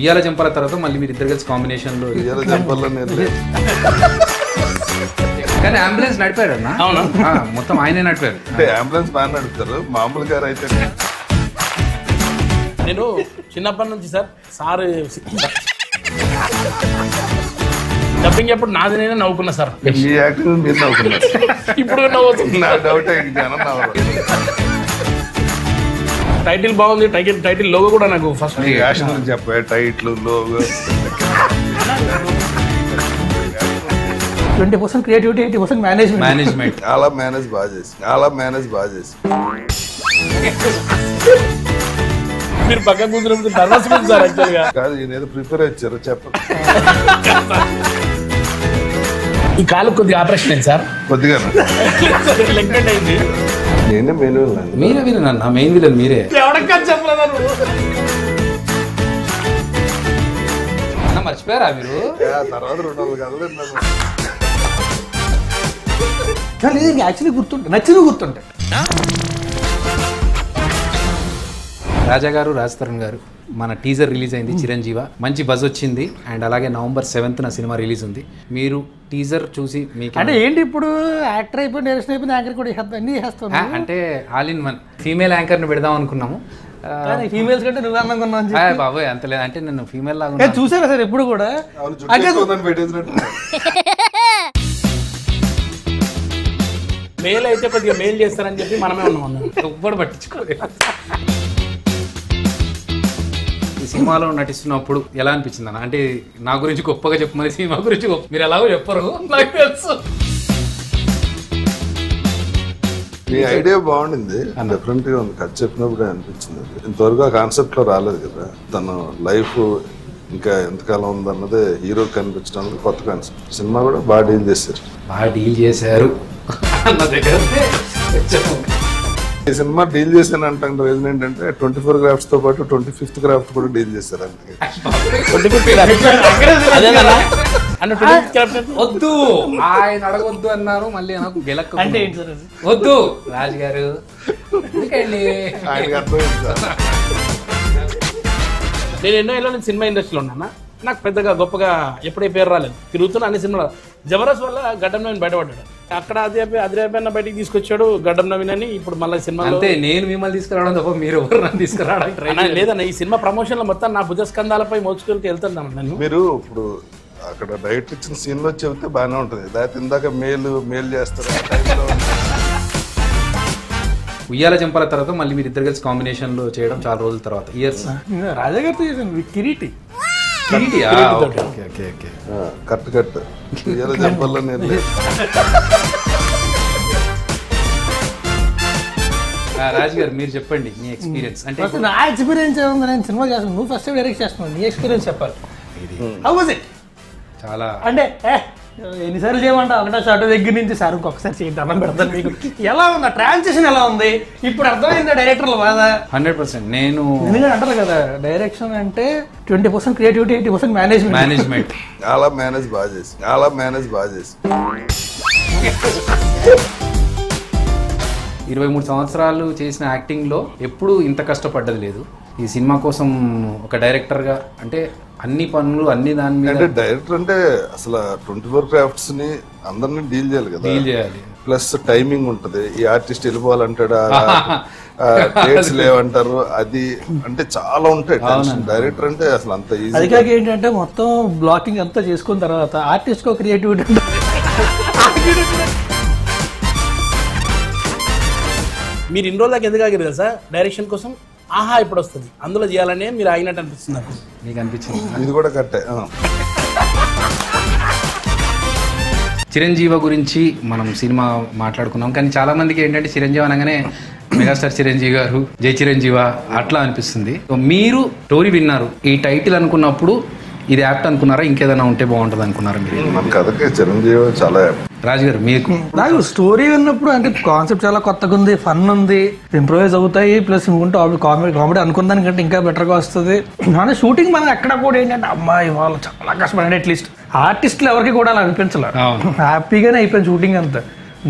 ఉయ్యాల జంపాల తర్వాత మళ్ళీ మీరు ఇద్దరు కలిసి కాంబినేషన్ లో ఉయ్యాల జంపాల్లో కానీ అంబులెన్స్ నడిపారు అన్న. అవునా? మొత్తం ఆయనే నడిపారు. అంటే అంబులెన్స్ బాగా నడుపుతారు, మామూలు గారు అయితే నేను చిన్నప్పటి నుంచి సార్ డబ్బింగ్ ఎప్పుడు నాది నేనే నవ్వుకున్నా సార్. మీ యాక్టింగ్ మీరు నవ్వుకున్నారు. ఇప్పుడు నవ్వుతుంది. నా డౌట్ జనం నవ్వరు. టైటిల్ బాగుంది, టైటిల్ లోగో కూడా నాకు ఫస్ట్ యాక్షన్ గురించి చెప్పే టైట్లు లోగో 20% క్రియేటివిటీ, 80% మేనేజ్మెంట్. చాలా మేనేజ్ బాగా చేసి మీరు పక్క కూర్చున్నప్పుడు నర్వస్ ఉంది సార్ యాక్చువల్గా. కాదు, ఈయన ఏదో ప్రిపేర్ ఇచ్చారు చెప్పండి. ఈ కాలు కొద్దిగా ఆపరేషన్ అయింది సార్. కొద్దిగా లెగ్మెంట్ అయింది. నేనే మెయిన్ మీరే విలన్ అన్న, మెయిన్ విలన్ మీరే. ఎవడక్క చెప్పలేదు అన్న మర్చిపోయారా మీరు? తర్వాత 2 కథలు కానీ యాక్చువల్లీ గుర్తుంటాయి, నచ్చినవి గుర్తుంటాయి. రాజా గారు, రాజ్ తరుణ్ గారు, మన టీజర్ రిలీజ్ అయింది చిరంజీవ, మంచి బజ్ వచ్చింది. అండ్ అలాగే November 7th సినిమా రిలీజ్ ఉంది. మీరు టీజర్ చూసి మీకు అంటే ఏంటి ఇప్పుడు యాక్టర్ అయిపోయి, డైరెక్షన్ అయిపోయి, యాంకర్ కూడా అన్ని చేస్తాను. అంటే ఆల్ ఇన్ వన్ ఫీమేల్ యాంకర్ని పెడదాం అనుకున్నాము. ఫీమేల్స్ కంటే నువ్వు అందంగా ఉన్నావు బాబోయ్ అంత లేదు, అంటే నేను ఫీమేల్ లాగా చూసారా సార్ ఎప్పుడు కూడా. పెట్టేసినట్టు మెయిల్ అయితే కొద్దిగా మెయిల్ చేస్తారని చెప్పి మనమే ఉన్నాం. ఎవ్వడు పట్టించుకోలేదు. ఈ సినిమాలో నటిస్తున్నప్పుడు ఎలా అనిపించింది అన్న? అంటే నా గురించి గొప్పగా చెప్పమని, సినిమా గురించి మీరు ఎలాగో చెప్పరు నాకు తెలుసు. మీ ఐడియా బాగుండింది, డిఫరెంట్ గా ఉంది. కథ చెప్పినప్పుడు అనిపించింది. ఇంతవరకు ఆ కాన్సెప్ట్ లో రాలేదు కదా. తన లైఫ్ ఇంకా ఎంతకాలం ఉందన్నదే హీరో కనిపించడానికి కొత్త కాన్సెప్ట్. సినిమా కూడా బాగా డీల్ చేశారు అన్న దగ్గర ఈ సినిమా డీల్ చేశాను అంటే రీజన్ ఏంటంటే 24 గ్రాఫ్ట్స్ తో పాటు 25th గ్రాఫ్ట్ కూడా డీల్ చేశారు. వద్దు ఆయన అడగొద్దు అన్నారు, మళ్ళీ నాకు గెలక్క అంటే ఏంటి సార్ అది? వద్దు రాజు గారు ఎందుకండి? ఆయనకి అర్థమైంది సార్. నేను ఎన్నో ఏళ్ళ నుంచి సినిమా ఇండస్ట్రీలో ఉన్నాను. నాకు పెద్దగా గొప్పగా ఎప్పుడే పేరు రాలేదు. తిరుగుతున్నా అన్ని సినిమాలు. జబర్దస్త్ వల్ల గడ్డం నవీన్ బయటపడ్డాడు. అక్కడ అదిరేపన్న బయటికి తీసుకొచ్చాడు గడ్డం నవీన్ అని. ఇప్పుడు మళ్ళీ సినిమా అంతే, నేను మిమ్మల్ని తీసుకురావడం తప్ప మీరు ఎవరు నన్ను తీసుకురావడానికి లేదన్న. ఈ సినిమా ప్రమోషన్ లో మొత్తం నా భుజస్కంధాలపై మోచుకెళ్తే వెళ్తున్నాను నేను. మీరు ఇప్పుడు అక్కడ డైరెక్ట్ ఇచ్చిన సీన్ లో చెబితే బాగానే ఉంటది. దాని ఇందాక మెయిల్ చేస్తారు. ఉయ్యాల జంపాల తర్వాత మళ్ళీ మీరు ఇద్దరు కలిసి కాంబినేషన్ లో చేయడం చాలా రోజుల తర్వాత, ఇయర్స్. రాజా గారితో చేశాను కిరీటి. కరెక్ట్ ఉయ్యాల జంపాల్లో నేను రాజు గారు మీరు చెప్పండి మీ ఎక్స్పీరియన్స్. అంటే నా ఎక్స్పీరియన్స్ ఏముంది, నేను సినిమా చేస్తాను, నువ్వు ఫస్ట్ డైరెక్ట్ చేస్తున్నావు, నీ ఎక్స్పీరియన్స్ చెప్పాలి. How was it? చాలా అంటే ఎన్నిసార్లు చేయమంటా, ఒకటే షార్ట్ దగ్గర నుంచి సార్ ఇంకొకసారి చేయి దండం పెడతాను మీకు. ఎలా ఉంది ట్రాన్సిషన్, ఎలా ఉంది ఇప్పుడు అర్థమైందా డైరెక్టర్ల బాధ? 100%. నేను ఎందుకంటే అంటారు కదా, డైరెక్షన్ అంటే 20% క్రియేటివిటీ, 80% మేనేజ్మెంట్. చాలా మేనేజ్ బాగా చేసి 23 సంవత్సరాలు చేసిన యాక్టింగ్లో ఎప్పుడూ ఇంత కష్టపడ్డది లేదు. ఈ సినిమా కోసం ఒక డైరెక్టర్గా అంటే అన్ని పనులు అన్ని దాని మీద. అంటే డైరెక్టర్ అంటే అసలు 24 క్రాఫ్ట్స్ ని అందరినీ డీల్ చేయాలి కదా. డీల్ చేయాలి. ప్లస్ టైమింగ్ ఉంటది. ఈ ఆర్టిస్ట్ వెళ్ళిపోవాలంటాడా, డేట్స్ లేవంటారు, అది అంటే చాలా ఉంటాయి టెన్షన్. డైరెక్టర్ అంటే అసలు అంత ఈజీ. అది కాక ఏంటంటే మొత్తం బ్లాకింగ్ అంతా చేసుకున్న తర్వాత ఆర్టిస్ట్ కో క్రియేటివిటీ ఉంటుంది. మీరు ఇన్ని రోజులకి ఎందుకు ఆగారు కదా సార్ డైరెక్షన్ కోసం? ఆహా ఇప్పుడు వస్తుంది అందులో చేయాలని మీరు ఆగినట్టు అనిపిస్తుంది నాకు. మీకు అనిపించింది? ఇది కూడా కట్టే. చిరంజీవి గురించి మనం సినిమా మాట్లాడుకున్నాం, కానీ చాలా మందికి ఏంటంటే చిరంజీవి అనగానే మెగాస్టార్ చిరంజీవి గారు, జై చిరంజీవ అట్లా అనిపిస్తుంది. మీరు స్టోరీ విన్నారు, ఈ టైటిల్ అనుకున్నప్పుడు ఇది యాప్ట్ అనుకున్నారా, ఇంకేదైనా ఉంటే బాగుంటుంది అనుకున్నారా మీరు? మన కథకి చిరంజీవి చాలా రాజు గారు మీకు? నాకు స్టోరీ విన్నప్పుడు అంటే కాన్సెప్ట్ చాలా కొత్తగా ఉంది, ఫన్ ఉంది, ఇంప్రూవైజ్ అవుతాయి, ప్లస్ ఇంకుంటే కామెడీ అనుకున్న దానికంటే ఇంకా బెటర్గా వస్తుంది. కానీ షూటింగ్ మనం ఎక్కడ కూడా ఏంటంటే అమ్మాయి వాళ్ళు చాలా కష్టపడి అట్లీస్ట్ ఆర్టిస్టులు ఎవరికి కూడా అలా అనిపించలేదు, హ్యాపీగానే అయిపోయింది షూటింగ్ అంతా.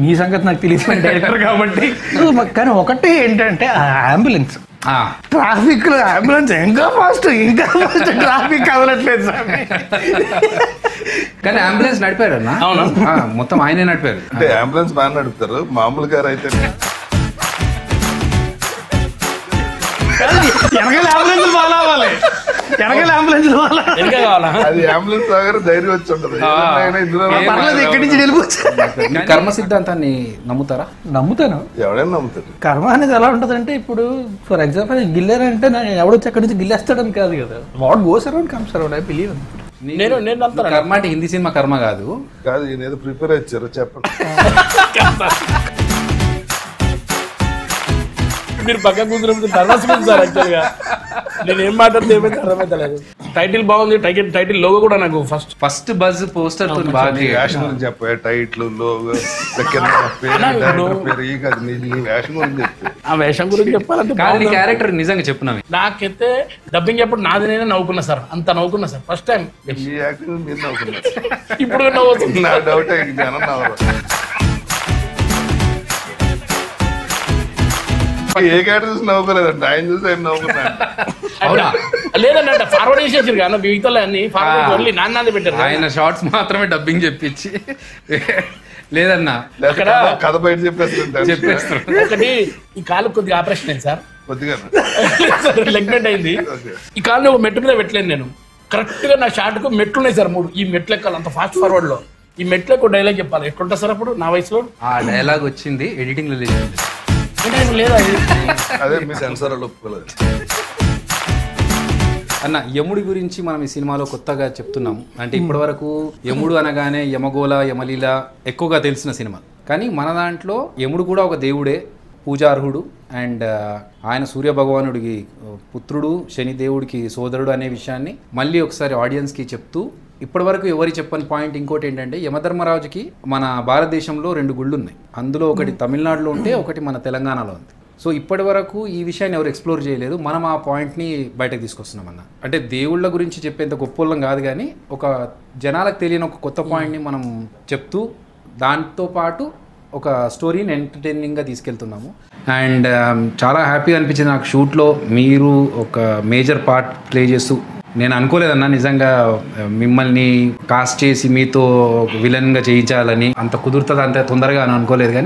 నీ సంగతి నాకు తెలిసిన డైరెక్టర్ కాబట్టి. కానీ ఒకటి ఏంటంటే అంబులెన్స్ ట్రాఫిక్ లో అంబులెన్స్ ఇంకా ఫాస్ట్ ట్రాఫిక్ కదలట్లేదు స్వామి. కానీ అంబులెన్స్ నడిపారు అన్న. అవునా? మొత్తం ఆయనే నడిపారు. అంటే అంబులెన్స్ బాగా నడుపుతారు, మామూలు గారు అయితే వెనకాల అంబులెన్స్ బాగా అవ్వాలి, వెనకాల అంబులెన్స్ బాగా ఇంకా కావాలా? అది అంబులెన్స్ లాగారు ధైర్యం వచ్చి ఉంటుంది. ఏదైనా ఇందులో పర్లేదు, ఇక్కడి నుంచి వెళ్ళిపోవచ్చు. మీరు కర్మ సిద్ధాంతాన్ని నమ్ముతారా? నమ్ముతాను. ఎవడైనా నమ్ముతాడు. కర్మ అనేది ఎలా ఉంటుంది అంటే, ఇప్పుడు ఫర్ ఎగ్జాంపుల్ గిల్లారంటే ఎవడొచ్చి అక్కడి నుంచి గిల్లేస్తాడని కాదు కదా, what goes around comes around. I believe. నేను నమ్ముతాను. కర్మ అంటే హిందీ సినిమా కర్మ కాదు. కాదు, ఈయన ఏదో ప్రిపేర్ ఇచ్చారు చెప్పండి. మీరు పక్క కూర్చున్నప్పుడు నర్వస్ సార్ యాక్చువల్గా. నేను ఏం మాట్లాడితే ఏమైతే అర్థమైతలేదు. టైటిల్ బాగుంది, టైటిల్ లోగో కూడా నాకు ఫస్ట్ బజ్ పోస్టర్ తో బాగా నీ వేషం గురించి చెప్పే టైట్లు లోగో పేరు ఈ కాదు, నీ వేషం గురించి చెప్పి. ఆ వేషం గురించి చెప్పాలంటే కాదు, నీ క్యారెక్టర్ నిజంగా చెప్పున్నావి. నాకైతే డబ్బింగ్ ఎప్పుడు నాది నేనే నవ్వుకున్నా సార్, అంత నవ్వుకున్నా సార్ ఫస్ట్ టైం. మీ యాక్టింగ్ మీరు నవ్వుకున్నారు. ఇప్పుడు నవ్వుతుంది. నా డౌట్ జనం నవ్వరు. ఏ క్యారెక్టర్ చూసి నవ్వుకోలేదండి, ఆయన చూసి ఆయన నవ్వుకున్నాను. అవునా? లేదండి, ఫార్వర్డ్ చేసేసారు కదా మిగతా అన్ని ఫార్వర్డ్ ఓన్లీ నాన్నది పెట్టారు. ఆయన షార్ట్స్ మాత్రమే డబ్బింగ్ చెప్పించి లేదన్నా అక్కడ కథ బయట చెప్పేస్తారు. చెప్పేస్తారు. ఒకటి ఈ కాలు కొద్దిగా ఆపరేషన్ అయింది సార్, కొద్దిగా లెగ్మెంట్ అయింది. ఈ కాలు ఒక మెట్టు మీద పెట్టలేను నేను. కరెక్ట్ గా నా షార్ట్ కు మెట్లు ఉన్నాయి సార్ 3. ఈ మెట్లు ఎక్కాలి అంత ఫాస్ట్ ఫార్వర్డ్ లో. ఈ మెట్లు ఎక్కువ డైలాగ్ చెప్పాలి. ఎట్లుంటా సార్ అప్పుడు నా వయసులో? ఆ డైలాగ్ వచ్చింది ఎడిటింగ్ లో లేదు. లేదా అదే మీ సెన్సార్ ఒప్పుకోలేదు. అన్న, యముడి గురించి మనం ఈ సినిమాలో కొత్తగా చెప్తున్నాం. అంటే ఇప్పటి వరకు యముడు అనగానే యమగోళ, యమలీల ఎక్కువగా తెలిసిన సినిమా. కానీ మన దాంట్లో యముడు కూడా ఒక దేవుడే, పూజార్హుడు. అండ్ ఆయన సూర్య భగవానుడికి పుత్రుడు, శనిదేవుడికి సోదరుడు అనే విషయాన్ని మళ్ళీ ఒకసారి ఆడియన్స్కి చెప్తూ, ఇప్పటి వరకు ఎవరి చెప్పని పాయింట్ ఇంకోటి ఏంటంటే, యమధర్మరాజుకి మన భారతదేశంలో 2 గుళ్ళు ఉన్నాయి. అందులో ఒకటి తమిళనాడులో ఉంటే ఒకటి మన తెలంగాణలో ఉంది. సో ఇప్పటి వరకు ఈ విషయాన్ని ఎవరు ఎక్స్ప్లోర్ చేయలేదు. మనం ఆ పాయింట్ని బయటకు తీసుకొస్తున్నాం అన్న. అంటే దేవుళ్ళ గురించి చెప్పేంత గొప్పలం కాదు, కానీ ఒక జనాలకు తెలియని ఒక కొత్త పాయింట్ని మనం చెప్తూ దాంతోపాటు ఒక స్టోరీని ఎంటర్టైనింగ్గా తీసుకెళ్తున్నాము. అండ్ చాలా హ్యాపీగా అనిపించింది నాకు షూట్లో మీరు ఒక మేజర్ పార్ట్ ప్లే చేస్తూ. నేను అనుకోలేదన్నా నిజంగా మిమ్మల్ని కాస్ట్ చేసి మీతో విలన్గా చేయించాలని, అంత కుదురుతుంది అంత తొందరగా అని అనుకోలేదు. కానీ